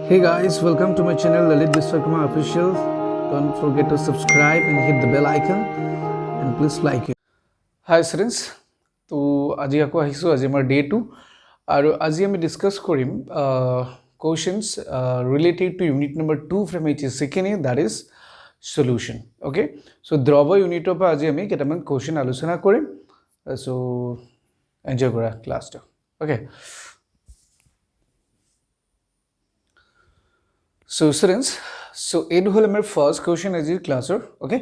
Hey guys, welcome to my channel Lalit Biswakarma Official. Don't forget to subscribe and hit the bell icon and please like it. Hi students. তো আজি আকৌ আহিছো আজি আমাৰ day 2 আৰু আজি আমি ডিসকাস কৰিম questions related to unit number 2 from HSCKNE, that is solution. Okay, so দ্ৰৱ ইউনিটৰ পৰা আজি আমি কেইটামান কোৱেশ্চন আলোচনা কৰিম, so এনজয় কৰা ক্লাছটো. Okay, so students, so এইটো হ'ল আমাৰ ফাৰ্ষ্ট কোৱেশ্চন আজিৰ ক্লাছৰ. Okay,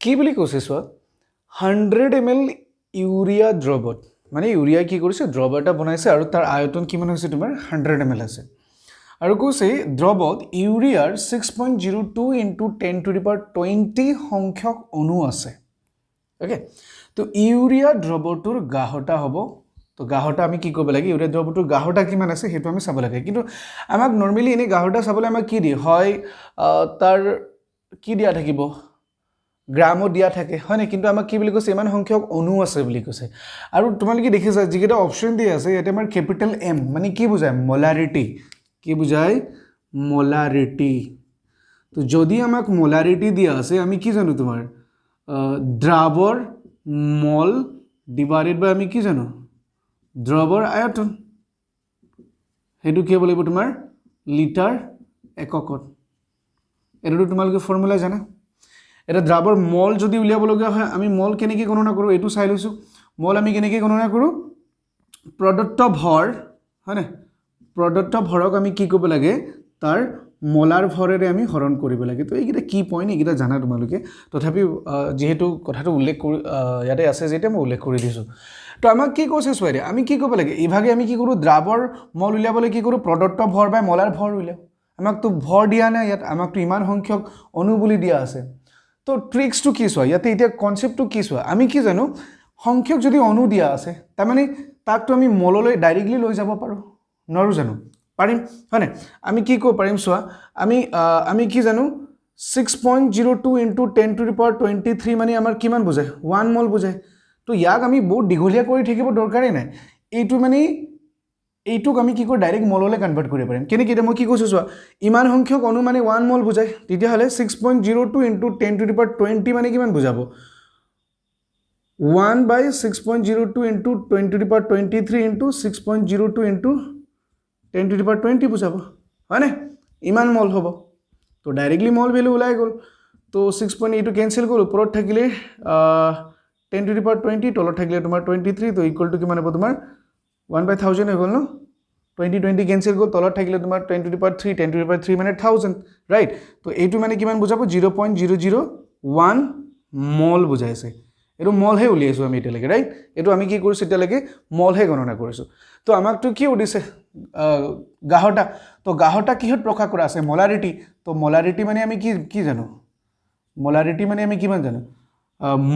কি বুলি কৈছে চোৱা, 100 ml ইউৰিয়া দ্ৰৱত, মানে ইউৰিয়া কি কৰিছে, দ্ৰৱ এটা বনাইছে আৰু তাৰ আয়তন কিমান হৈছে তোমাৰ 100 ml আছে, আৰু কৈছে দ্ৰৱত ইউৰিয়াৰ 6.02 into 10 to the power 20 সংখ্যক অণু আছে. ওকে, তো ইউৰিয়া দ্ৰৱটোৰ গাঢ়তা হ'ব, তো গাঢ়তা আমি কি কৰিব লাগে, ইউৰিয়া দ্ৰৱটোৰ গাঢ়তা কিমান আছে সেইটো আমি চাব লাগে. কিন্তু আমাক নৰমালি এনে গাঢ়তা চাবলৈ আমাক কি দিয়ে হয়, তাৰ কি দিয়া থাকিব, গ্ৰামো দিয়া থাকে হয় না, কিন্তু আমাক কি বুলি কৈছে, ইমান সংখ্যক অণু আছে বুলি কৈছে. আৰু তোমালোকে দেখিছা যিকেইটা অপশ্যন দিয়া আছে ইয়াতে আমাৰ কেপিটেল এম মানে কি বুজায়, মোলাৰিটি. কি বুজায়, মোলাৰিটি. তো যদি আমাক মোলাৰিটি দিয়া আছে, আমি কি জানো তোমাৰ দ্ৰাৱৰ মল ডিভাইডেড বাই আমি কি জানো দ্ৰৱৰ আয়তন, সেইটো কি হ'ব লাগিব তোমাৰ লিটাৰ এককত. এইটো তোমালোকে ফৰ্মুলা জানা. এটা দ্ৰাৱৰ মল যদি উলিয়াবলগীয়া হয় আমি মল কেনেকৈ গণনা কৰোঁ এইটো চাই লৈছোঁ. মল আমি কেনেকৈ গণনা কৰোঁ, প্ৰদত্ত ভৰ হয়নে, প্ৰদত্ত ভৰক আমি কি কৰিব লাগে, তাৰ মলাৰ ভৰেৰে আমি হৰণ কৰিব লাগে. তো এইকেইটা কি পইণ্ট এইকেইটা জানা তোমালোকে, তথাপি যিহেতু কথাটো উল্লেখ কৰি ইয়াতে আছে যেতিয়া মই উল্লেখ কৰি দিছোঁ. তো আমাক কি কৈছে চোৱা, আমি কি কৰিব লাগে, ইভাগে আমি কি কৰোঁ, দ্ৰাৱৰ মল উলিয়াবলৈ কি কৰোঁ, প্ৰদত্ত ভৰ বা মলাৰ ভৰ উলিয়াওঁ. আমাকতো ভৰ দিয়া নাই ইয়াত, আমাকতো ইমান সংখ্যক অণু বুলি দিয়া আছে. তো ট্ৰিক্সটো কি চোৱা, ইয়াতে এতিয়া কনচেপ্টটো কি চোৱা, আমি কি জানো সংখ্যক যদি অণু দিয়া আছে তাৰমানে তাকতো আমি মললৈ ডাইৰেক্টলি লৈ যাব পাৰোঁ, নোৱাৰোঁ জানো, পাৰিম হয়নে. আমি কি কৰিব পাৰিম চোৱা, আমি কি জানো 6.02 into 10 to the power 23 মানে আমাৰ কিমান বুজায়, 1 মল বুজায়. তো ইয়াক আমি বহুত দীঘলীয়া কৰি থাকিব দৰকাৰেই নাই, এইটো মানে এইটোক আমি কি কৰোঁ ডাইৰেক্ট মললৈ কনভাৰ্ট কৰিব পাৰিম. কেনেকৈ, এতিয়া মই কি কৈছোঁ চোৱা, ইমান সংখ্যক অণু মানে 1 মল বুজায়, তেতিয়াহ'লে 6.02 into 10 to the power 20 মানে কিমান বুজাব, 1/6.02 into 10 to the power 23 into 6.02 into 10 to the power 20 বুজাব হয়নে, ইমান মল হ'ব. তো ডাইৰেক্টলি মল ভেলু ওলাই গ'ল. তো 6.8 কেঞ্চেল গ'ল, ওপৰত থাকিলে 10 to the power 20, তলত থাকিলে তোমাৰ 23, তো ইকুৱেল টু কিমান হ'ব তোমাৰ 1/1000 হৈ গ'ল ন, 20 কেঞ্চেল গ'ল, তলত থাকিলে তোমাৰ 10 to the power 3, 10 to the power 3 মানে 1000 ৰাইট. তো এইটো মানে কিমান বুজাব, 0.001 মল বুজাইছে. এইটো মলহে উলিয়াইছোঁ আমি এতিয়ালৈকে ৰাইট, এইটো আমি কি কৰিছোঁ এতিয়ালৈকে মলহে গণনা কৰিছোঁ. তো আমাকতো কি সুধিছে গাঢ়তা, তো গাঢ়তা কিহত প্ৰকাশ কৰা আছে, মোলাৰিটি. তো মোলাৰিটি মানে আমি কি জানো, মোলাৰিটি মানে আমি কিমান জানো,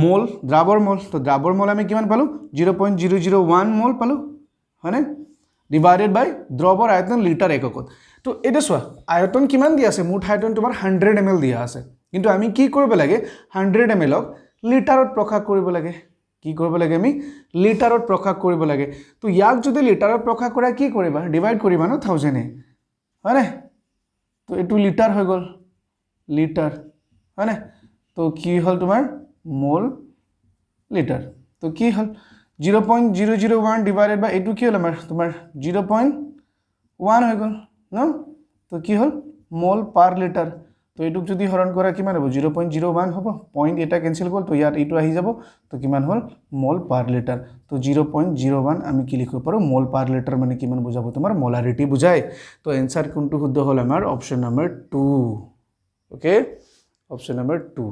মল, দ্ৰাৱৰ মল. তো দ্ৰাৱৰ মল আমি কিমান পালোঁ, 0.001 মল পালোঁ হয়নে, ডিভাইডেড বাই দ্ৰৱৰ আয়তন লিটাৰ এককত. তো এতিয়া চোৱা আয়তন কিমান দিয়া আছে, মুঠ আয়তন তোমাৰ 100 ml দিয়া আছে, কিন্তু আমি কি কৰিব লাগে 100 mlক লিটাৰত প্ৰকাশ কৰিব লাগে. কি কৰিব লাগে, আমি লিটাৰত প্ৰকাশ কৰিব লাগে. তো ইয়াক যদি লিটাৰত প্ৰকাশ কৰা কি কৰিবা, ডিভাইড কৰিবা ন 1000এ হয়নে. তো এইটো লিটাৰ হৈ গ'ল, লিটাৰ হয়নে. তো কি হ'ল তোমাৰ মল লিটাৰ. তো কি হ'ল 0.001 ডিভাইডেড বাই এইটো কি হ'ল আমাৰ তোমাৰ 0.1 হৈ গ'ল ন. তো কি হ'ল মল পাৰ লিটাৰ. তো এইটোক যদি হৰণ কৰা কিমান হ'ব, 0.01 হ'ব, পইণ্ট এটা কেঞ্চেল গ'ল, তো ইয়াত এইটো আহি যাব, তো কিমান হ'ল মল পাৰ লিটাৰ. তো 0.01 আমি কি লিখিব পাৰোঁ, মল পাৰ লিটাৰ মানে কিমান বুজাব, তোমাৰ মোলাৰিটি বুজায়. তো এনচাৰ কোনটো শুদ্ধ হ'ল আমাৰ option number 2. Okay, option number 2.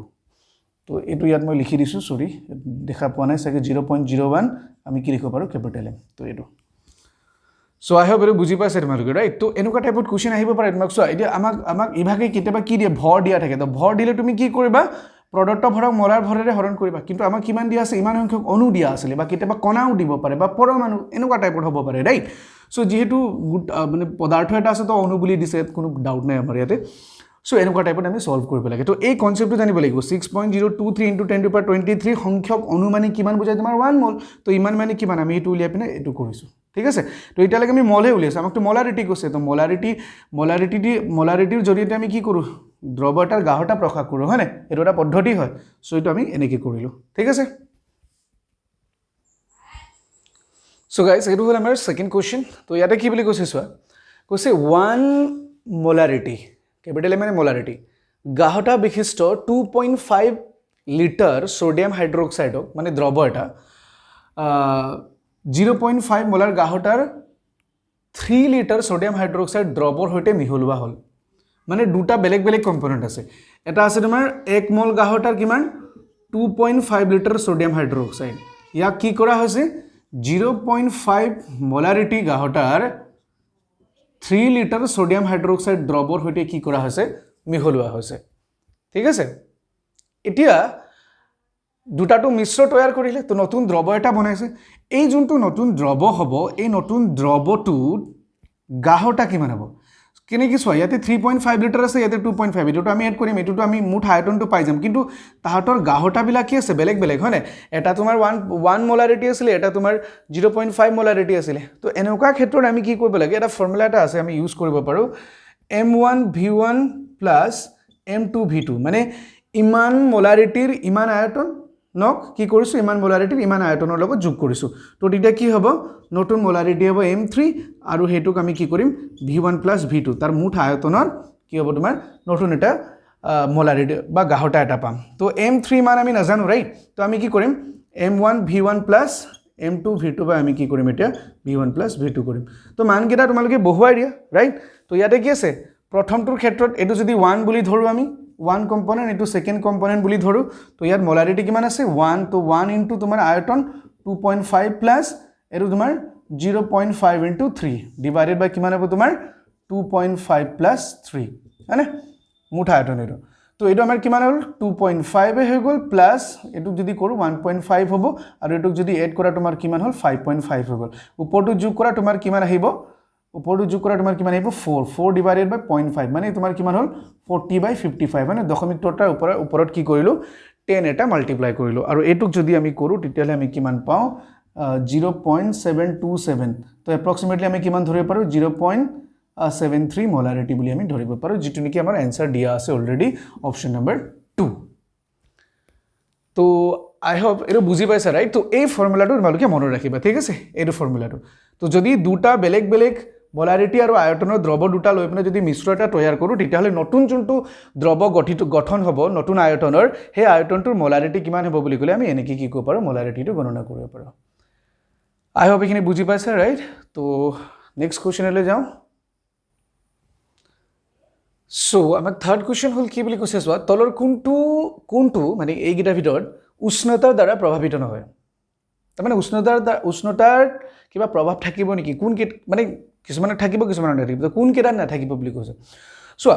তো এইটো ইয়াত মই লিখি দিছোঁ, চৰি দেখা পোৱা নাই চাগে, 0.01 আমি কি লিখিব পাৰোঁ, কেপিটেল এম. তো এইটো চ' আই হোপ এইটো বুজি পাইছে তোমালোকে ৰাইট. তো এনেকুৱা টাইপত কুৱেশ্যন আহিব পাৰে তোমাক. চোৱা এতিয়া আমাক ইভাগে কেতিয়াবা কি দিয়ে, ভৰ দিয়া থাকে. তো ভৰ দিলে তুমি কি কৰিবা, প্ৰদত্ত ভৰক মলাৰ ভৰেৰে হৰণ কৰিবা. কিন্তু আমাক কিমান দিয়া আছে, ইমান সংখ্যক অণু দিয়া আছিলে, বা কেতিয়াবা কণাও দিব পাৰে বা পৰমাণু, এনেকুৱা টাইপত হ'ব পাৰে ৰাইট. চ' যিহেতু মানে পদাৰ্থ এটা আছে তো অণু বুলি দিছে, কোনো ডাউট নাই আমাৰ ইয়াতে. চ' এনেকুৱা টাইপত আমি সলভ কৰিব লাগে. তো এই কনচেপ্টটো জানিব লাগিব, 6.023 into 10 to the power 23 সংখ্যক অণু মানে কিমান বুজায়, তোমাৰ 1 মল. তো ইমান মানে কিমান, আমি এইটো উলিয়াই পিনে এইটো কৰিছোঁ ঠিক আছে তো এতিয়ালৈকে আমি মলহে উলিয়াইছো আমাকতো মলাৰিটি কৈছে তো মলাৰিটিৰ জৰিয়তে আমি কি কৰোঁ দ্ৰৱ এটাৰ গাঢ়তা প্ৰকাশ কৰোঁ হয়নে এইটো এটা পদ্ধতি হয় সো এইটো আমি এনেকৈ কৰিলোঁ ঠিক আছে সো গাইজ এইটো হ'ল আমাৰ সেকেন্ড কোৱেশ্চন তো ইয়াতে কি বুলি কৈছে চোৱা কৈছে 1 মোলাৰিটি কেপিটেল মানে মোলাৰিটি গাঢ়তা বিশিষ্ট 2.5 লিটাৰ সোডিয়াম হাইড্ৰক্সাইডক মানে দ্ৰৱ এটা 0.5 মোলাৰ গাঢ়তাৰ 3 লিটাৰ সোডিয়াম হাইড্ৰক্সাইড দ্ৰৱৰ সৈতে মিহলোৱা হ'ল মানে দুটা বেলেগ বেলেগ কম্পোনেন্ট আছে এটা আছে তোমাৰ 1 মোল গাঢ়তাৰ কিমান 2.5 লিটাৰ সোডিয়াম হাইড্ৰক্সাইড ইয়াক কি কৰা হৈছে 0.5 মোলাৰিটি গাঢ়তাৰ 3 লিটাৰ সোডিয়াম হাইড্ৰক্সাইড দ্ৰৱৰ সৈতে কি কৰা হৈছে মিহলোৱা হৈছে ঠিক আছে এতিয়া দুটাটো মিশ্ৰ তৈয়াৰ কৰিলে তো নতুন দ্ৰৱ এটা বনাইছে এই যোনটো নতুন দ্ৰৱ হ'ব এই নতুন দ্ৰৱটোৰ গাঢ়তা কিমান হ'ব কেনেকৈ চোৱা ইয়াতে 3.5 লিটাৰ আছে ইয়াতে 2.5 এইটোতো আমি এড কৰিম এইটোতো আমি মুঠ আয়তনটো পাই যাম কিন্তু তাহাঁতৰ গাঢ়তাবিলাক কি আছে বেলেগ বেলেগ হয়নে এটা তোমাৰ 1 মোলাৰিটি আছিলে এটা তোমাৰ 0.5 মোলাৰিটি আছিলে তো এনেকুৱা ক্ষেত্ৰত আমি কি কৰিব লাগে এটা ফৰ্মুলা এটা আছে আমি ইউজ কৰিব পাৰোঁ m1v1 প্লাছ m2v2 মানে ইমান মোলাৰিটিৰ ইমান আয়তন নক কি কৰিছো ইমান মোলাৰিটিৰ ইমান আয়তনৰ লগত যোগ কৰিছো তো তেতিয়া কি হ'ব নতুন মোলাৰিটি হ'ব m3 আৰু হেতুক আমি কি কৰিম v1 প্লাছ v2 তাৰ মুঠ আয়তনৰ কি হ'ব তোমাৰ নতুন এটা মোলাৰিটি বা গাঢ়তা এটা পাম তো m3 মান আমি নাজানো ৰাইট তো আমি কি কৰিম m1 v1 plus m2 v2 বা আমি কি কৰিম এটা v1 প্লাছ v2 কৰিম তো মানকেইটা তোমালোকে বহুৱাই দিয়া ৰাইট তো ইয়াতে কি আছে প্ৰথমটোৰ ক্ষেত্ৰত এটো যদি 1 বুলি ধৰো আমি 1 কম্পোনেন্ট ইনটু সেকেন্ড কম্পোনেন্ট বুলি ধৰো তো ইয়াৰ মোলাৰিটি কিমান আছে 1 তো 1 ইনটু তোমাৰ আয়তন 2.5 প্লাস এটো তোমাৰ 0.5 ইনটু 3 ডিভাইডেড বাই কিমান হ'ব তোমাৰ 2.5 প্লাস 3 হয়নে মুঠ আয়তন এটো তো এটো আমাৰ কিমান হ'ল 2.5 হৈ গল প্লাস এটো যদি কৰো 1.5 হ'ব আৰু এটো যদি এড কৰা তোমাৰ কিমান হ'ল 5.5 হৈ গল উপৰটো যোগ কৰা তোমাৰ কিমান আহিব উপৰটো যোগ কৰা তোমাৰ কিমান আহিব 4 ডিভাইডেড বাই 0.5 মানে তোমাৰ কিমান হ'ল 40/55 মানে দশমিক তটাৰ ওপৰত কি কৰিলো 10 এটা মাল্টিপ্লাই কৰিলো আৰু এটুক যদি আমি কৰো তেতিয়ালে আমি কিমান পাও 0.727 তো এপ্ৰক্সিমেটলি আমি কিমান ধৰিব পাৰো 0.73 মোলাৰিটি বুলি আমি ধৰিব পাৰো যেটো নেকি আমাৰ आंसर দিয়া আছে অলৰেডি অপচন নম্বৰ 2 তো আই হোপ এটো বুজি পাইছা ৰাইট তো এই ফৰ্মুলাটো তোমালোকে মনত ৰাখিবা ঠিক আছে এটো ফৰ্মুলাটো তো যদি দুটা বেলেগ বেলেগ মোলাৰিটি আৰু আয়তনৰ দ্ৰৱ দুটা লৈ পিনে যদি মিশ্ৰ এটা তৈয়াৰ কৰো তেতিয়াহলে নতুন যোনটো দ্ৰৱ গঠন হ'ব নতুন আয়তনৰ সেই আয়তনটোৰ মোলাৰিটি কিমান হ'ব বুলি কলে আমি এনেকি কি কৰিব পাৰো মোলাৰিটিটো গণনা কৰিব পাৰো আই হোপ এখিনি বুজি পাইছা ৰাইট তো নেক্সট কোৱেশ্চনলৈ যাও সো আমাৰ থাৰ্ড কোৱেশ্চন হল কি বুলি কৈছে চোৱা তলৰ কোনটো মানে এই গিটাৰ ভিতৰত উষ্ণতাৰ দ্বাৰা প্ৰভাৱিত নহয় তাৰমানে উষ্ণতাৰ কিবা প্ৰভাৱ থাকিব নেকি কোন মানে কিছুমানে থাকিব কিছুমানে নাথাকিব কোন কেইটা নাথাকিব বুলি কৈছে সো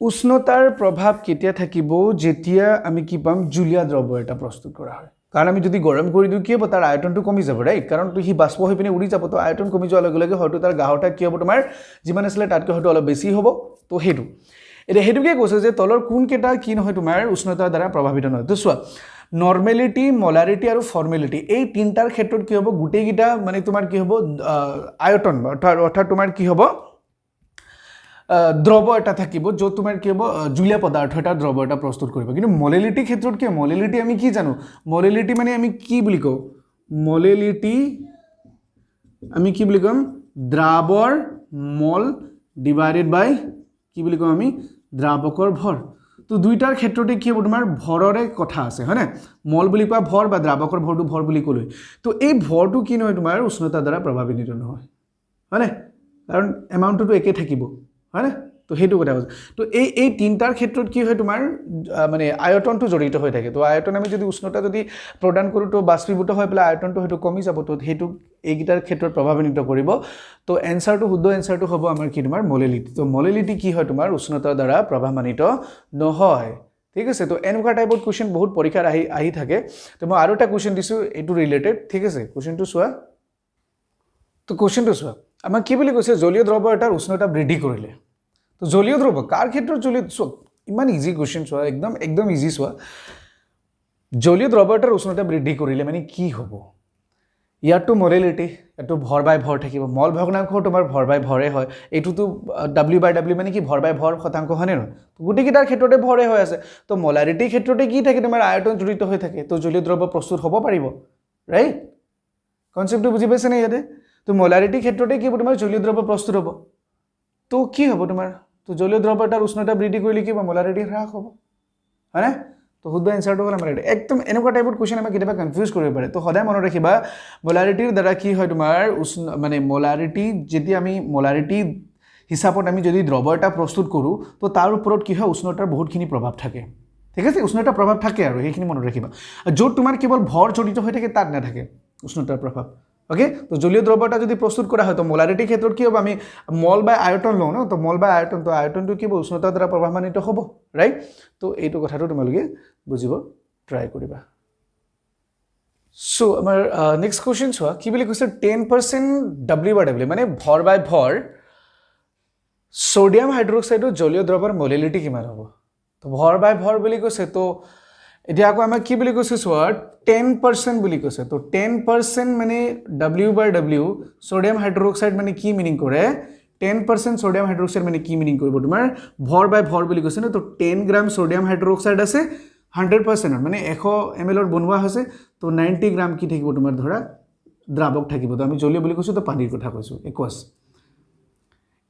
উষ্ণতাৰ প্ৰভাৱ কেতিয়া থাকিব যেতিয়া আমি কি পাম জুলীয়া দ্ৰৱ এটা প্ৰস্তুত কৰা হয় কাৰণ আমি যদি গৰম কৰি দিও কি হ'ব তাৰ আয়তনটো কমি যাব ৰাইট কাৰণ তো হি বাষ্প হৈ পিনে উৰি যাব তো আয়তন কমি যোৱাৰ লগে লগে হয়তো তাৰ গাঢ়তা কি হ'ব তোমাৰ যিমান আছিল তাতকৈ হয়তো অলপ বেছি হ'ব তো হেতু এটা হেতুকে কৈছে যে তলৰ কোন কেইটা কি নহয় তোমাৰ উষ্ণতাৰ দ্বাৰা প্ৰভাৱিত নহয় তো চোৱা নৰমালিটি মোলাৰিটি আৰু ফৰ্মালিটি এই তিনটাৰ ক্ষেত্ৰত কি হ'ব গুটেই গিটা মানে তোমাৰ কি হ'ব আয়তন অৰ্থাৎ তোমাৰ কি হ'ব দ্ৰৱ এটা থাকিব যো তোমাৰ কি হ'ব জুলীয়া পদাৰ্থ এটা দ্ৰৱ এটা প্ৰস্তুত কৰিব কিন্তু মোলাৰিটি ক্ষেত্ৰত কি মোলাৰিটি আমি কি জানো মোলাৰিটি মানে আমি কি বুলি কও মোলাৰিটি আমি কি বুলি কম দ্ৰাৱৰ মল ডিভাইডেড বাই কি বুলি কম আমি দ্ৰাৱকৰ ভৰ তো দুইটাৰ ক্ষেত্ৰতে কি হ'ব তোমাৰ ভৰৰে কথা আছে হয়নে মল বুলি কোৱা ভৰ বা দ্ৰাৱকৰ ভৰটো ভৰ বুলি কলৈ তো এই ভৰটো কি নহয় তোমাৰ উষ্ণতা দ্বাৰা প্ৰভাৱিত নহয় হয়নে কাৰণ এমাউন্টটো একে থাকিব হয়নে তো হেতু কথা কৈছে তো এই তিনটাৰ ক্ষেত্ৰত কি হয় তোমাৰ মানে আয়তনটো জড়িত হৈ থাকে তো আয়তন আমি যদি উষ্ণতা যদি প্ৰদান কৰো তো বাষ্পীভূত হৈ পেলাই আয়তনটো হেতু কমি যাব তো হেতু এই গিটাৰ ক্ষেত্ৰত প্ৰভাৱিত কৰিব তো এনসাৰটো শুদ্ধ এনসাৰটো হ'ব আমাৰ কি তোমাৰ মোলাৰিটি তো মোলাৰিটি কি হয় তোমাৰ উষ্ণতাৰ দ্বাৰা প্ৰভাৱিত নহয় ঠিক আছে তো এনেকুৱা টাইপৰ কোৱেশ্চন বহুত পৰীক্ষাৰ আহি থাকে তো মই আৰু এটা কোৱেশ্চন দিছো এটো ৰিলেটেড ঠিক আছে কোৱেশ্চনটো চোৱা তো কোৱেশ্চনটো চোৱা আমাৰ কি বুলি কৈছে জলীয় দ্ৰৱ এটাৰ উষ্ণতা বৃদ্ধি কৰিলে তো জলীয় দ্ৰৱ কাৰ ক্ষেত্ৰত জলীয় ইমান ইজি কোৱেশ্চন চোৱা একদম ইজি চোৱা জলীয় দ্ৰৱ এটাৰ উষ্ণতা বৃদ্ধি কৰিলে মানে কি হ'ব ইয়াৰটো মলেলিটি এটো ভৰ বাই ভৰ থাকিব মল ভগ্নাংশ তোমাৰ ভৰ বাই ভৰে হয় এটোটো w/w মানে কি ভৰ বাই ভৰ শতাংশ হয়নে নহয় গুটি কিটাৰ ক্ষেত্ৰতে ভৰে হৈ আছে তো মলাৰিটি ক্ষেত্ৰতে কি থাকে তোমাৰ আয়তন জড়িত হৈ থাকে তো জলীয় দ্ৰব্য প্ৰস্তুত হ'ব পাৰিব ৰাইট কনসেপ্টটো বুজি পাইছে নে ইয়াতে তো মলাৰিটি ক্ষেত্ৰতে কি হ'ব তোমাৰ জলীয় দ্ৰব্য প্ৰস্তুত হ'ব তো কি হ'ব তোমাৰ তো জলীয় দ্ৰব্যটাৰ উষ্ণতা বৃদ্ধি কৰিলে কি হ'ব মলাৰিটি হ্ৰাস হ'ব হয়নে তো শুদ্ধ এনসাৰটো হ'ল আমাৰ একদম এনেকুৱা টাইপৰ কোৱেশ্চন আমাক কেতিয়াবা কনফিউজ কৰিব পাৰে তো সদায় মনত ৰাখিবা মলাৰিটিৰ দ্বাৰা কি হয় তোমাৰ মানে মলাৰিটি যেতিয়া আমি মলাৰিটি হিচাপত আমি যদি দ্ৰব্য এটা প্ৰস্তুত কৰোঁ তো তাৰ ওপৰত কি হয় উষ্ণতাৰ বহুতখিনি প্ৰভাৱ থাকে ঠিক আছে উষ্ণতাৰ প্ৰভাৱ থাকে আৰু সেইখিনি মনত ৰাখিবা য'ত তোমাৰ কেৱল ভৰ জড়িত হৈ থাকে তাত নাথাকে উষ্ণতাৰ প্ৰভাৱ ওকে তো জলীয় দ্ৰব্য এটা যদি প্ৰস্তুত কৰা হয় তো মলাৰিটি ক্ষেত্ৰত কি হ'ব আমি মল বাই আয়তন লওঁ ন তো মল বাই আয়তন তো আয়তনটো কি হ'ব উষ্ণতাৰ দ্বাৰা প্ৰভাৱান্বিত হ'ব ৰাইট তো এইটো কথাটো তোমালোকে বুজিব ট্ৰাই কৰিবা সো আমাৰ নেক্সট কোৱেশ্চন চোৱা কি বুলি কৈছে 10% w/w মানে ভৰ বাই ভৰ সোডিয়াম হাইড্ৰক্সাইডৰ জলীয় দ্ৰৱৰ মলেলিটি কিমান হ'ব তো ভৰ বাই ভৰ বুলি কৈছে তো এতিয়া আকৌ আমাক কি বুলি কৈছে চোৱা 10% বুলি কৈছে তো 10% মানে w/w সোডিয়াম হাইড্ৰক্সাইড মানে কি মিনিং কৰে 10% সোডিয়াম হাইড্ৰক্সাইড মানে কি মিনিং কৰিব তোমাৰ ভৰ বাই ভৰ বুলি কৈছে ন তো 10 গ্ৰাম সোডিয়াম হাইড্ৰক্সাইড আছে 100% মানে 100 ml বনোৱা হৈছে তো 90 গ্ৰাম কি থাকিব তোমাৰ ধৰা দ্ৰাৱক থাকিব তো আমি জলীয় বুলি কৈছো তো পানীৰ কথা কৈছো একোৱাছ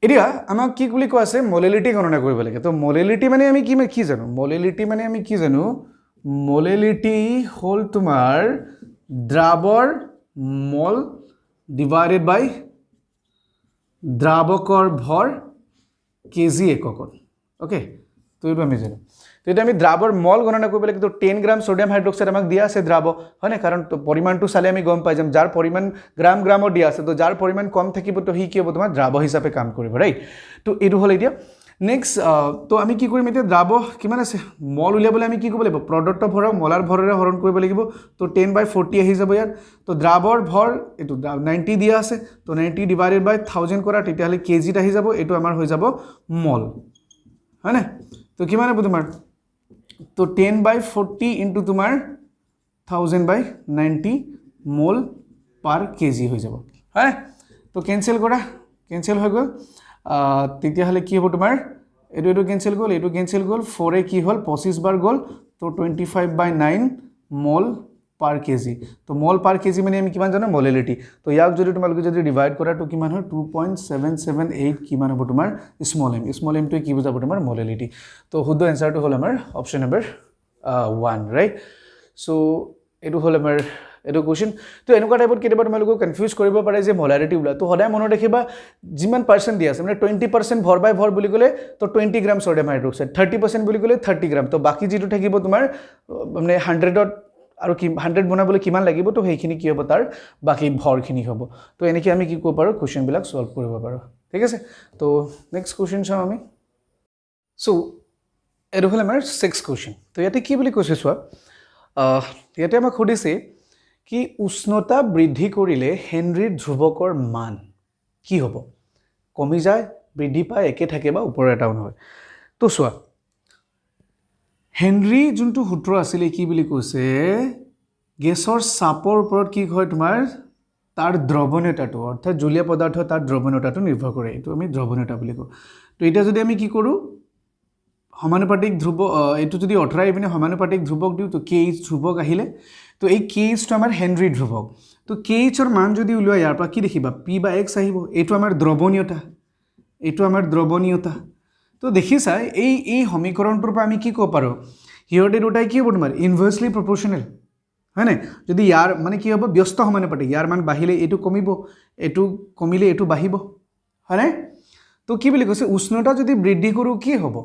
এতিয়া আমাক কি বুলি কোৱা আছে মলেলিটি গণনা কৰিব লাগে তো মলেলিটি মানে আমি কি জানো মলেলিটি মানে আমি কি জানো মলেলিটি হল তোমাৰ দ্ৰাৱৰ মল ডিভাইডেড বাই দ্ৰাৱকৰ ভৰ কেজি এককত ওকে তো এইটো আমি জানো তো এটা আমি দ্ৰাৱৰ মল গণনা কৰিব লাগে তো 10 গ্ৰাম সোডিয়াম হাইড্ৰক্সাইড আমাক দিয়া আছে দ্ৰাৱ হয় না কাৰণ পৰিমাণটো চালে আমি গম পাই যাম যাৰ পৰিমাণ গ্ৰামৰ দিয়া আছে তো যাৰ পৰিমাণ কম থাকিব তো হি কি হ'ব তোমাৰ দ্ৰাৱ হিচাপে কাম কৰিব ৰাইট তো এইটো হ'ল এতিয়া নেক্সট তো আমি কি কৰিম এতিয়া দ্ৰাৱ কিমান আছে মল উলিয়াবলৈ আমি কি কৰিব লাগিব প্ৰদত্ত ভৰক মলাৰ ভৰেৰে হৰণ কৰিব লাগিব তো 10/40 আহি যাব ইয়াত তো দ্ৰাৱৰ ভৰ এইটো 90 দিয়া আছে তো 90 ডিভাইডেড বাই 1000 কৰা তেতিয়াহ'লে কেজিত আহি যাব এইটো আমাৰ হৈ যাব মল হয় না তো কিমান হ'ব তোমাৰ তো 10/40 ইনটু তোমাৰ 1000/90 মোল পাৰ কেজি হৈ যাব হয় তো কেনসেল কৰা কেনসেল হৈ গ'ল তেতিয়াহ'লে কি হ'ব তোমাৰ এইটো কেনসেল গ'ল 4 কি হ'ল 25 বাৰ গ'ল তো 25/9 মোল পাৰ কেজি তো মোল পাৰ কেজি মানে আমি কিমান জানো মলেলিটি তো ইয়াক যদি তোমালোকে যদি ডিভাইড কৰা তো কিমান হয় 2.778 কিমান হ'ব তোমাৰ স্মল m টো কি বুজাব তোমাৰ মলেলিটি তো শুদ্ধ এনসাৰটো হ'ল আমাৰ অপচন নম্বৰ 1 ৰাইট সো এইটো হ'ল আমাৰ এইটো কোৱেশ্চন তো এনেকুৱা টাইপত কেতিয়াবা তোমালোকক কনফিউজ কৰিব পাৰে যে মলাৰিটি ওলা তো সদায় মনত ৰাখিবা যিমান পাৰ্চেন্ট দিয়া আছে মানে 20% ভৰ বাই ভৰ বুলি ক'লে তো 20 গ্ৰাম সোডিয়াম হাইড্ৰক্সাইড 30% বুলি ক'লে 30 গ্ৰাম তো বাকি যেটো থাকিব তোমাৰ মানে 100ত আৰু কি 100 বনাবলৈ কিমান লাগিব তো সেইখিনি কি হ'ব তাৰ বাকি ভৰখিনি হ'ব তো এনেকৈ আমি কি কৰিব পাৰো কোৱেশ্চন বিলাক সলভ কৰিব পাৰো ঠিক আছে তো নেক্সট কোৱেশ্চন চাও আমি সো এটো হ'ল আমাৰ 6th কোৱেশ্চন তো ইয়াতে কি বুলি কৈছে চোৱা ইয়াতে আমাক সুধিছে কি উষ্ণতা বৃদ্ধি কৰিলে হেনৰীৰ ধ্ৰুৱকৰ মান কি হ'ব কমি যায় বৃদ্ধি পায় একে থাকে বা ওপৰ এটাও নহয় তো চোৱা হেনৰী যোনটো সূত্ৰ আছিল কি বুলি কৈছে গেছৰ চাপৰ ওপৰত কি হয় তোমাৰ তাৰ দ্ৰৱণীয়তাটো অৰ্থাৎ জলীয় পদাৰ্থ তাৰ দ্ৰৱণীয়তাটো নিৰ্ভৰ কৰে এইটো আমি দ্ৰৱণীয়তা বুলি কওঁ তো এটা যদি আমি কি কৰো সমানুপাতিক ধ্ৰুৱ এইটো যদি অটৰাই পিনে সমানুপাতিক ধ্ৰুৱক দিও তো KH ধ্ৰুৱক আহিলে তো এই KH টো আমাৰ হেনৰী ধ্ৰুৱক তো KH ৰ মান যদি উলিয়া ইয়াৰ পৰা কি দেখিবা P/X আহিব এইটো আমাৰ দ্ৰৱণীয়তা তো দেখিছা এই সমীকৰণটোৰ পৰা আমি কি ক'ব পাৰো হিয়ৰতে দুটাই কি হ'ব তোমাৰ ইনভাৰ্সলি প্ৰপৰ্শনেল হয় না যদি ইয়াৰ মানে কি হ'ব ব্যস্ত সমানুপাতিক ইয়াৰ মান বাঢ়িলে এটো কমিব এটো কমিলে এটো বাঢ়িব হয় না তো কি বুলি কৈছে উষ্ণতা যদি বৃদ্ধি কৰো কি হ'ব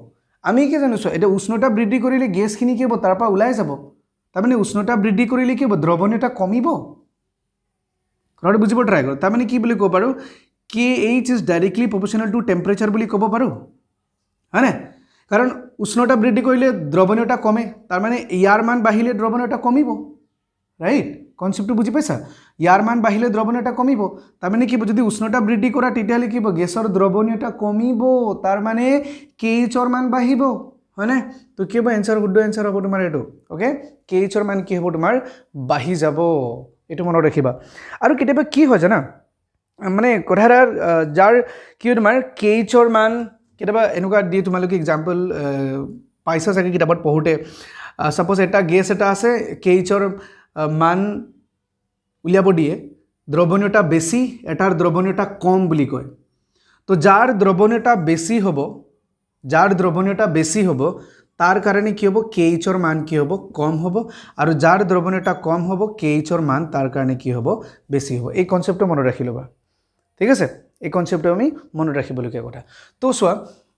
আমি কি জানো এটা উষ্ণতা বৃদ্ধি কৰিলে গেছখিনি কি হ'ব তাৰ পৰা ওলাই যাব তাৰ মানে উষ্ণতা বৃদ্ধি কৰিলে কি হ'ব দ্ৰৱণীয়তা কমিব কথাটো বুজিব ট্ৰাই কৰ তাৰ মানে কি বুলি ক'ব পাৰো KH is directly proportional to temperature বুলি ক'ব পাৰো হয় না কাৰণ উষ্ণতা বৃদ্ধি কৰিলে দ্ৰৱণীয়তা কমে তাৰ মানে ইয়াৰ মান বাঢ়িলে দ্ৰৱণীয়তা কমিব ৰাইট কনসেপ্টটো বুজি পাইছা ইয়াৰ মান বাঢ়িলে দ্ৰৱণীয়তা কমিব তাৰ মানে কি যদি উষ্ণতা বৃদ্ধি কৰা তেতিয়ালে কি হ'ব গেছৰ দ্ৰৱণীয়তা কমিব তাৰ মানে KH ৰ মান বাঢ়িব হয় না তো কি হ'ব এনসাৰ শুদ্ধ এনসাৰ হ'ব তোমাৰ এটো ওকে KH ৰ মান কি হ'ব তোমাৰ বাঢ়ি যাব এইটো মনত ৰাখিবা আৰু কেতিয়াবা কি হয় জানা মানে কথাৰ যাৰ কি তোমাৰ কেইচৰ মান কেতিয়াবা এনেকুৱা দি তোমালোকে এক্সাম্পল পাইছা চাগে কিতাপত পঢ়োতে সাপোজ এটা গেছ এটা আছে কেইচৰ মান উলিয়াব দিয়ে দ্ৰৱণীয়তা বেছি এটাৰ দ্ৰৱণীয়তা কম বুলি কয় তো যাৰ দ্ৰৱণীয়তা বেছি হ'ব তাৰ কাৰণে কি হ'ব কেইচৰ মান কি হ'ব কম হ'ব আৰু যাৰ দ্ৰৱণীয়তা কম হ'ব কেইচৰ মান তাৰ কাৰণে কি হ'ব বেছি হ'ব এই কনসেপ্টটো মনত ৰাখি ল'বা ঠিক আছে এই কনসেপ্টটো আমি মনত ৰাখিবলগীয়া কথা তো চোৱা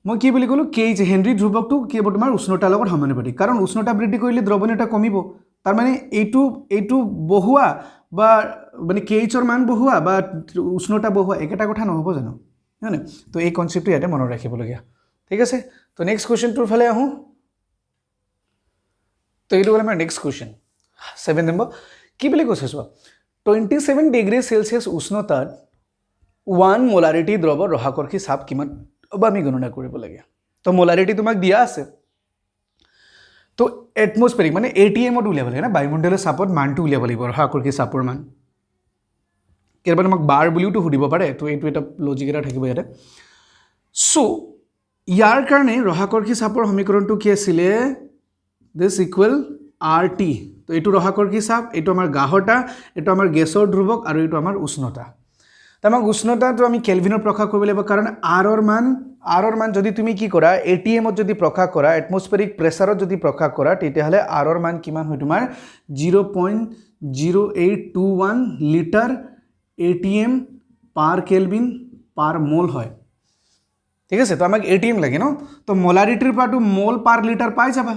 মই কি বুলি ক'লো কেইচ হেনৰি ধ্ৰুৱকটো কি হ'ব তোমাৰ উষ্ণতাৰ লগত সমানুপাতিক কাৰণ উষ্ণতা বৃদ্ধি কৰিলে দ্ৰৱণীয়তা কমিব তাৰ মানে এইটো বহোৱা বা মানে কেইচৰ মান বহোৱা বা উষ্ণতা বহোৱা একেটা কথা নহ'ব জানো হয়নে তো এই কনসেপ্টটো ইয়াতে মনত ৰাখিবলগীয়া ঠিক আছে তো নেক্সট কোৱেশ্চনটোৰ ফালে আহোঁ তো এইটো হ'ল আমাৰ নেক্সট কোৱেশ্চন 7 নম্বৰ কি বুলি কৈছে চোৱা 27 ডিগ্ৰী সেলসিয়াছ উষ্ণতাত 1 মোলাৰিটি দ্ৰৱ ৰসাকৰ্ষী চাপ কিমান বা আমি গণনা কৰিব লাগে তো মোলাৰিটি তোমাক দিয়া আছে তো এটমস্ফেৰিক মানে এটিএমত উলিয়াব লাগে না বায়ুমণ্ডলৰ চাপত মানটো উলিয়াব লাগিব ৰসাকৰ্ষী চাপৰ মান কেতিয়াবা তোমাক বাৰ বুলিওতো সুধিব পাৰে তো এইটো এটা লজিক এটা থাকিব ইয়াতে সো ইয়াৰ কাৰণে ৰসাকৰ্ষী চাপৰ সমীকৰণটো কি আছিলে দিস ইকুৱেল RT তো এইটো ৰসাকৰ্ষী চাপ এইটো আমাৰ গাহটা এইটো আমাৰ গেছৰ ধ্ৰুৱক আৰু এইটো আমাৰ উষ্ণতা তামাক উষ্ণতাটো আমি কেলভিনত প্ৰকাশ কৰিব লাগিব কাৰণ আৰৰ মান যদি তুমি কি কৰা এটিএমত যদি প্ৰকাশ কৰা এটমস্ফেৰিক প্ৰেছাৰত যদি প্ৰকাশ কৰা তেতিয়াহলে আৰৰ মান কিমান হয় তোমাৰ 0.0821 লিটাৰ এটিএম পাৰ কেলভিন পাৰ মোল হয় ঠিক আছে তো আমাক এটিএম লাগে ন তো মোলাৰিটিৰ পৰা মোল পাৰ লিটাৰ পাই যাবা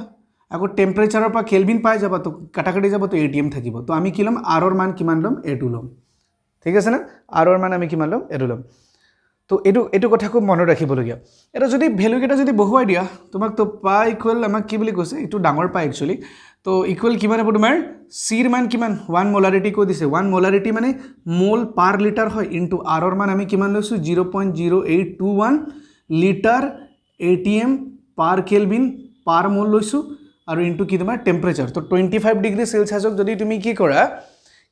আকৌ টেম্পাৰেচাৰৰ পৰা কেলভিন পাই যাবা তো কাটাকাটি যাব তো এটিএম থাকিব তো আমি কি লম আৰৰ মান কিমান লম এটো লম ঠিক আছে না আৰৰ মান আমি কিমান লম এটো লম তো এটো কথা খুব মনত ৰাখিবলগীয়া এটা যদি ভ্যালু কেটা যদি বহুৱাই দিয়া তোমাক তো পাই ইকুৱেল আমাক কি বুলি কৈছে এটো ডাঙৰ পাই একচুয়ালি তো ইকুৱেল কিমান হ'ব তোমাৰ সিৰ মান কিমান 1 মোলাৰিটি কৈ দিছে 1 মোলাৰিটি মানে মোল পাৰ লিটাৰ হয় ইনটু আৰৰ মান আমি কিমান লৈছো 0.0821 লিটাৰ এটিএম পাৰ কেলভিন পাৰ মোল লৈছো আৰু ইনটু কি তোমাৰ টেম্পাৰেচাৰ তো 25 ডিগ্ৰী সেলসিয়াছক যদি তুমি কি কৰা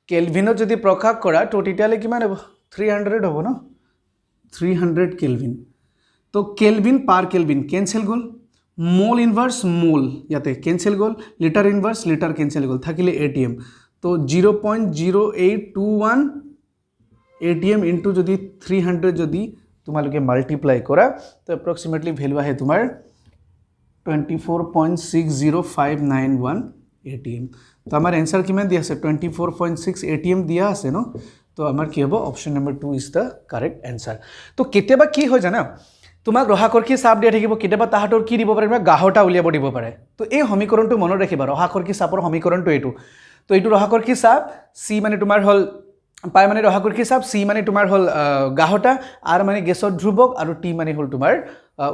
কেলভিনত যদি প্ৰকাশ কৰা তো তেতিয়ালে কিমান হ'ব 300 হ'ব ন 300 কেলভিন তো কেলভিন পাৰ কেলভিন কেনসেল গল মোল ইনভার্স মোল ইয়াতে কেনসেল গল লিটার ইনভার্স লিটার কেনসেল গল থাকিলে এটিএম তো 0.0821 এটিএম ইনটু যদি 300 যদি তোমালোকে মাল্টিপ্লাই কৰা তো এপ্ৰক্সিমেটলি ভ্যালু আহে তোমাৰ 24.60591 এটিএম তো আমাৰ आंसर কিমান দিয়া আছে 24.6 এটিএম দিয়া আছে ন তো আমাৰ কি হ'ব option number 2 is the correct answer তো কেতিয়াবা কি হয় জানা তোমাক ৰসাকৰ্ষী চাপ দিয়া থাকিব কেতিয়াবা তাহাতৰ কি দিব পাৰে গাহটা উলিয়াব দিব পাৰে তো এই সমীকৰণটো মনত ৰাখিবা ৰসাকৰ্ষী চাপৰ সমীকৰণটো এইটো তো এইটো ৰসাকৰ্ষী চাপ সি মানে তোমাৰ হল পাই মানে ৰসাকৰ্ষী চাপ সি মানে তোমাৰ হল গাহটা আৰ মানে গেছৰ ধ্ৰুৱক আৰু টি মানে হল তোমাৰ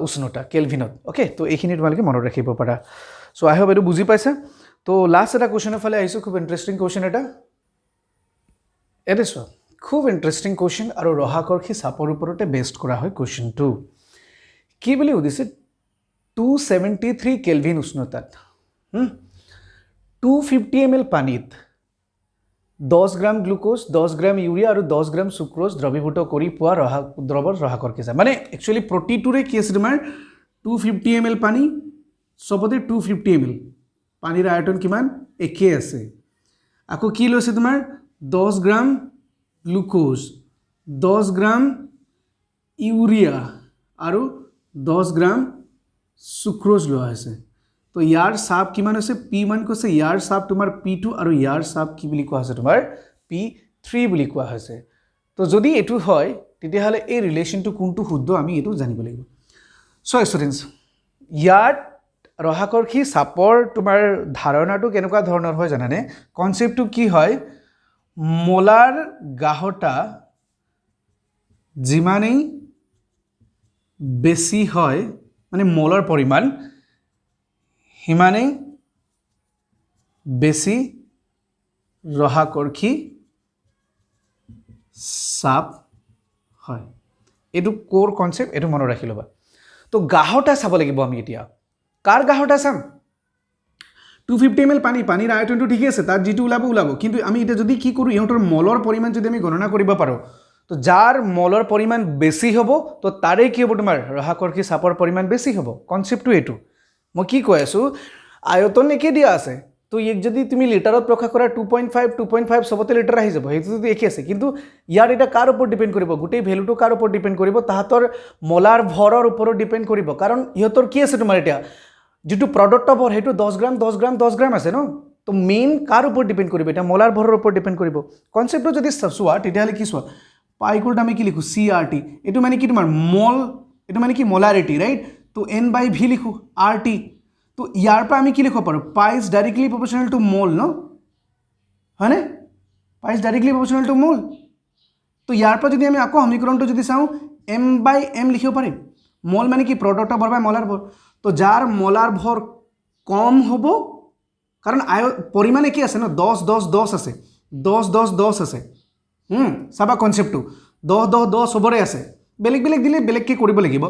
উষ্ণতা কেলভিনত ওকে তো এইখিনি তোমালোকে মনত ৰাখিব পাৰা সো আই হোপ এটো বুজি পাইছা তো লাষ্ট এটা কোৱেশ্চনৰ ফালে আহিছো খুব ইন্টাৰেষ্টিং কোৱেশ্চন এটা চোৱা খুব ইন্টাৰেষ্টিং কোৱেশ্চন আৰু ৰসাকৰ্ষী চাপৰ ওপৰতে বেস্ড কৰা হয় কোৱেশ্চনটো কি বুলি উদিছে 273 কেলভিন উষ্ণতাত 250 ml পানীত 10 গ্রাম গ্লুকোজ 10 গ্রাম ইউরিয়া আৰু 10 গ্ৰাম সুক্ৰোজ দ্ৰৱীভূত কৰি পোৱা দ্ৰৱৰ ৰসাকৰ্ষী চাপ মানে একচুয়ালি প্ৰতিটোৰে কি আছে তোমাৰ 250 ml পানী সবতে 250 ml পানীৰ আয়তন কিমান একে আছে আকৌ কি লৈছে তোমাৰ 10 গ্ৰাম গ্লুকোজ 10 গ্ৰাম ইউৰিয়া আৰু 10 গ্ৰাম সুক্ৰোজ লোৱা আছে তো ইয়াৰ চাপ কিমান আছে P1 কৈছে ইয়াৰ চাপ তোমাৰ P2 আৰু ইয়াৰ চাপ কি বুলি কোৱা আছে তোমাৰ P3 বুলি কোৱা হৈছে তো যদি এটো হয় তেতিয়াহলে এই ৰিলেশনটো কোনটো শুদ্ধ আমি এটো জানিব লাগিব সো ষ্টুডেন্টস ইয়াৰ ৰসাকৰ্ষী চাপৰ তোমাৰ ধাৰণাটো কেনেকুৱা ধৰণৰ হয় জানানে কনসেপ্টটো কি হয় মোলাৰ গাহটা যিমানেই বেছি হয় মানে মোলাৰ পৰিমাণ হিমানেই বেছি ৰসাকৰ্ষী চাপ হয় এটো কোৰ কনসেপ্ট এটো মনত ৰাখি লবা তো গাহটা চাব লাগিব আমি এতিয়া কাৰ গাহটা চাম 250 ml পানীৰ আয়তনটো ঠিকই আছে, তাত যিটো ওলাব কিন্তু আমি এতিয়া যদি কি কৰোঁ ইহঁতৰ মলৰ পৰিমাণ যদি আমি গণনা কৰিব পাৰোঁ, তো যাৰ মলৰ পৰিমাণ বেছি হ'ব তো তাৰে কি হ'ব তোমাৰ ৰসাকৰ্ষী চাপৰ পৰিমাণ বেছি হ'ব। কনচেপ্টটো এইটো মই কি কৈ আছোঁ, আয়তন একে দিয়া আছে, তো ইয়াক যদি তুমি লিটাৰত প্ৰকাশ কৰা 2.5 সবতে লিটাৰ আহি যাব, সেইটোতো একে আছে, কিন্তু ইয়াৰ এটা কাৰ ওপৰত ডিপেণ্ড কৰিব, গোটেই ভেলুটো কাৰ ওপৰত ডিপেণ্ড কৰিব, তাহাঁতৰ মলাৰ ভৰৰ ওপৰত ডিপেণ্ড কৰিব। কাৰণ ইহঁতৰ কি আছে তোমাৰ এতিয়া যিটো প্ৰডাক্ট ভৰ সেইটো 10 গ্ৰাম আছে ন, তো মেইন কাৰ ওপৰত ডিপেণ্ড কৰিব, এতিয়া মলাৰ ভৰৰ ওপৰত ডিপেণ্ড কৰিব। কনচেপ্টটো যদি চোৱা তেতিয়াহ'লে কি চোৱা, পাই ইকুৱেল আমি কি লিখোঁ CRT, এইটো মানে কি তোমাৰ মল, এইটো মানে কি মলাৰিটি, ৰাইট। তো N/V লিখোঁ RT, তো ইয়াৰ পৰা আমি কি লিখিব পাৰোঁ, পাই ইজ ডাইৰেক্টলি প্ৰপৰ্চনেল টু মল ন, হয়নে, পাই ইজ ডাইৰেক্টলি প্ৰপৰ্চনেল টু মল। তো ইয়াৰ পৰা যদি আমি আকৌ সমীকৰণটো যদি চাওঁ M/M লিখিব পাৰিম, মল মানে কি প্ৰডাক্ট ভৰ বাই মলাৰ ভৰ, তো যাৰ মলাৰ ভৰ কম হ'ব, কাৰণ পৰিমাণ একেই আছে ন, 10 আছে, 10 আছে, চাবা কনচেপ্টটো 10 চবৰে আছে, বেলেগ বেলেগ দিলে বেলেগকৈ কৰিব লাগিব।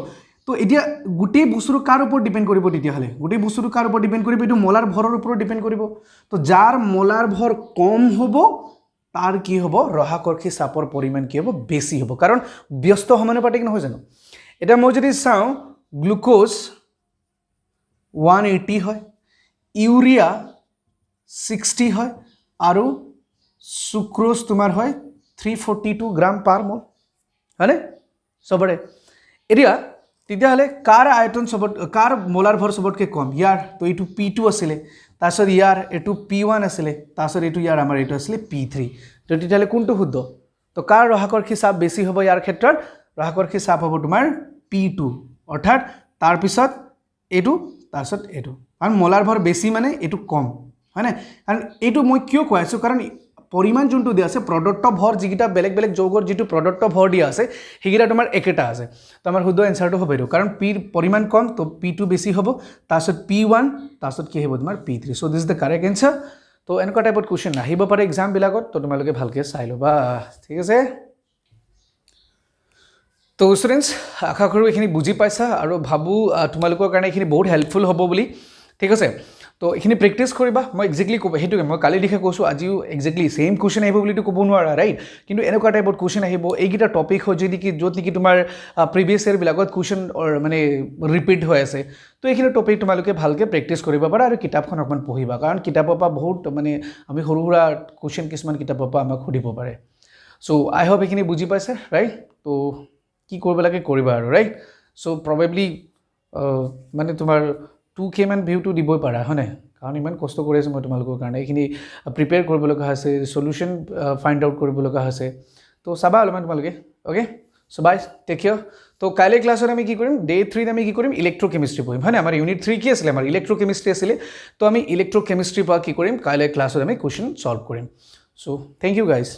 তো এতিয়া গোটেই বস্তুটো কাৰ ওপৰত ডিপেণ্ড কৰিব, তেতিয়াহ'লে গোটেই বস্তুটো কাৰ ওপৰত ডিপেণ্ড কৰিব, এইটো মলাৰ ভৰৰ ওপৰত ডিপেণ্ড কৰিব। তো যাৰ মলাৰ ভৰ কম হ'ব তাৰ কি হ'ব, ৰসাকৰ্ষী চাপৰ পৰিমাণ কি হ'ব, বেছি হ'ব, কাৰণ ব্যস্ত সমানুপাতিক নহয় জানো। এতিয়া মই যদি চাওঁ গ্লুক'জ 180 হয়, ইউৰিয়া 60 হয়, আৰু সুক্ৰোজ তোমাৰ হয় 342 গ্ৰাম পাৰ মল, হয়নে চবৰে। এতিয়া তেতিয়াহ'লে কাৰ আয়তন কাৰ মলাৰ ভৰ চবতকৈ কম, ইয়াৰ, তো এইটো P2 আছিলে, তাৰপিছত ইয়াৰ এইটো P1 আছিলে, তাৰপিছত এইটো ইয়াৰ আমাৰ এইটো আছিলে P3, তো তেতিয়াহ'লে কোনটো শুদ্ধ, তো কাৰ ৰসাকৰ্ষী চাপ বেছি হ'ব, ইয়াৰ ক্ষেত্ৰত ৰসাকৰ্ষী চাপ হ'ব তোমাৰ P2, অৰ্থাৎ তাৰপিছত এইটো, তাৰপিছত এইটো, কাৰণ মলাৰ ভৰ বেছি মানে এইটো কম, হয়নে। কাৰণ এইটো মই কিয় কৈ আছোঁ, কাৰণ পৰিমাণ যোনটো দিয়া আছে, প্ৰদত্ত ভৰ যিকেইটা বেলেগ বেলেগ যৌগৰ যিটো প্ৰদত্ত ভৰ দিয়া আছে সেইকেইটা তোমাৰ একেটা আছে, তো আমাৰ শুদ্ধ এনচাৰটো হ'ব এইটো, কাৰণ পিৰ পৰিমাণ কম, তো P2 বেছি হ'ব, তাৰপিছত P1, তাৰপিছত কি হ'ব তোমাৰ P3, so' this is the correct answer. তো এনেকুৱা টাইপত কুৱেশ্যন আহিব পাৰে এক্সামবিলাকত, তো তোমালোকে ভালকৈ চাই ল'বা, ঠিক আছে। তো ষ্টুডেণ্টছ, আশা কৰোঁ এইখিনি বুজি পাইছা আৰু ভাবোঁ তোমালোকৰ কাৰণে এইখিনি বহুত হেল্পফুল হ'ব বুলি, ঠিক আছে। তো এইখিনি প্ৰেক্টিছ কৰিবা, মই এক্সেক্টলি সেইটোকে মই কালি লিখে কৈছোঁ, আজিও এক্সেক্টলি ছেইম কুৱেশ্যন আহিব বুলিতো ক'ব নোৱাৰা, ৰাইট, কিন্তু এনেকুৱা টাইপত কুৱেশ্যন আহিব, এইকেইটা টপিক হয় যদি কি য'ত নেকি তোমাৰ প্ৰিভিয়াছ ইয়েৰবিলাকত কুৱেশ্যন মানে ৰিপিট হৈ আছে, তো এইখিনি টপিক তোমালোকে ভালকৈ প্ৰেক্টিছ কৰিব পাৰা আৰু কিতাপখন অকণমান পঢ়িবা, কাৰণ কিতাপৰ পৰা বহুত মানে আমি সৰু সুৰা কুৱেশ্যন কিছুমান কিতাপৰ পৰা আমাক সুধিব পাৰে। চ' আই হোপ এইখিনি বুজি পাইছে, ৰাইট। তো কি কৰিব লাগে কৰিবা আৰু, ৰাইট। চ' প্ৰবেবলি মানে তোমাৰ 2K মান ভিউটো দিবই পাৰা, হয়নে, কাৰণ ইমান কষ্ট কৰি আছোঁ মই তোমালোকৰ কাৰণে, এইখিনি প্ৰিপেয়াৰ কৰিব লগা হৈছে, চলিউশ্যন ফাইণ্ড আউট কৰিব লগা হৈছে, তো চাবা অলপমান তোমালোকে, অ'কে। চ' বাই, টেক কেয়াৰ। তো কাইলৈ ক্লাছত আমি কি কৰিম, ডে 3 আমি কি কৰিম, ইলেক্ট্ৰকেমিষ্ট্ৰি পঢ়িম, হয়নে। আমাৰ ইউনিট 3 কি আছিলে, আমাৰ ইলেক্ট্ৰকেমিষ্ট্ৰি আছিলে, তো আমি ইলেক্ট্ৰকেমিষ্ট্ৰিৰ পৰা কি কৰিম, কাইলৈ ক্লাছত আমি কুৱেশ্যন ছল্ভ কৰিম। চ' থেংক ইউ গাইজ।